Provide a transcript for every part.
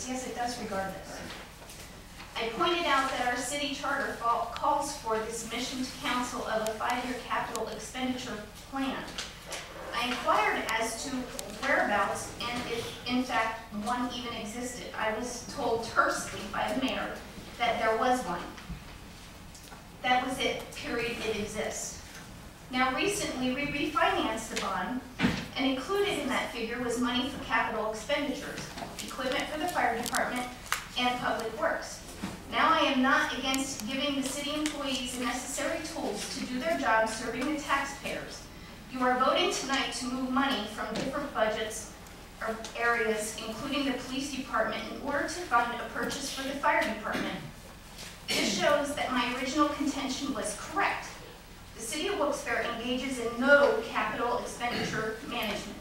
regardless. Yes, it does regardless. I pointed out that our city charter calls for the submission to council of a 5-year capital expenditure plan. I inquired as to whereabouts and if, in fact, one even existed. I was told tersely by the mayor that there was one. That was it, period, it exists. Now, recently, we refinanced the bond, and included in that figure was money for capital expenditures, equipment for the fire department, and public works. Now, I am not against giving the city employees the necessary tools to do their job serving the taxpayers. You are voting tonight to move money from different budgets or areas, including the police department, in order to fund a purchase for the fire department. This shows that my original contention was correct. The city of Wilkes-Barre engages in no capital expenditure management.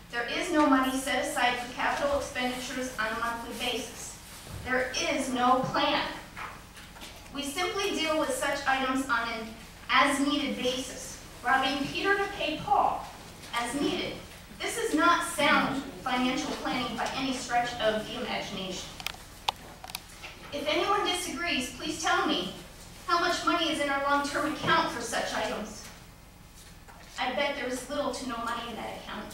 There is no money set aside for capital expenditures on a monthly basis. There is no plan. We simply deal with such items on an as-needed basis, robbing Peter to pay Paul as needed. This is not sound financial planning by any stretch of the imagination. If anyone disagrees, please tell me how much money is in our long-term account for such items. I bet there is little to no money in that account.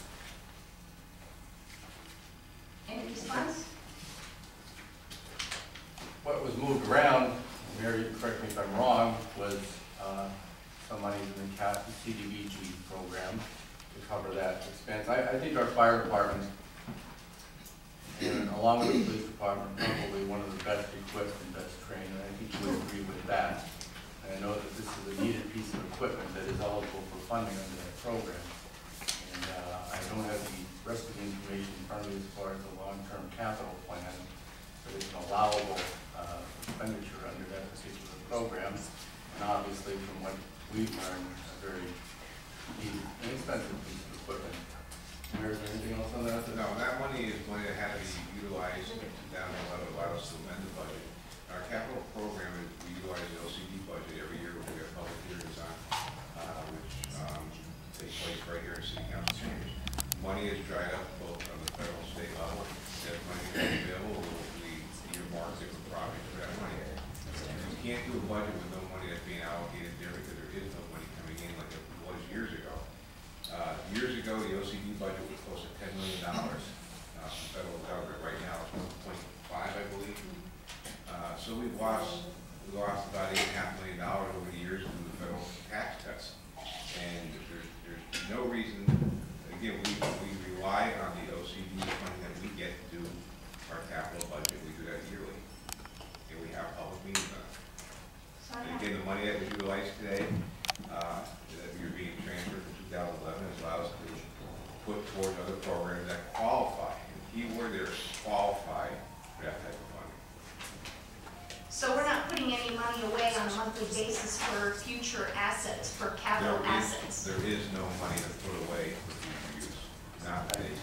Any response? What was moved around, Mary, correct me if I'm wrong, was some money in the CDBG program to cover that expense. I think our fire department, and along with the police department, probably one of the best equipped and best trained, and I think you would agree with that. And I know that this is a needed piece of equipment that is eligible for funding under that program. And I don't have the rest of the information in front of me as far as the long-term capital plan, but it's an allowable expenditure under that particular program. And obviously, from what we've learned, a very needed, inexpensive piece of equipment. Is there anything else on that? No, that money is going to have to be utilized down the level, allow us to amend the budget. Our capital program, we utilize the LCD budget every year. We have public hearings on, which take place right here in City Council chambers. Money is dried up both on the federal and state level. As money becomes available, we earmark different projects for that money. You can't do a budget with no money that's being allocated there because there is no money coming in like it was years ago. Years ago, the OCD budget was close to $10 million from the federal government. Right now, it's 1.5, I believe. So we've lost about $8.5 million over the years due to the federal tax cuts. And there's no reason. Again, we rely on the OCD money that we get to do our capital budget. We do that yearly, and we have public meetings on it. And again, the money that was utilized today, that you're being transferred from 2011, allows us to put towards other programs that qualify. And the key word there is qualify for that type of money. So we're not putting any money away on a monthly basis for future assets, for capital assets? There is no money to put away for future use. Not any.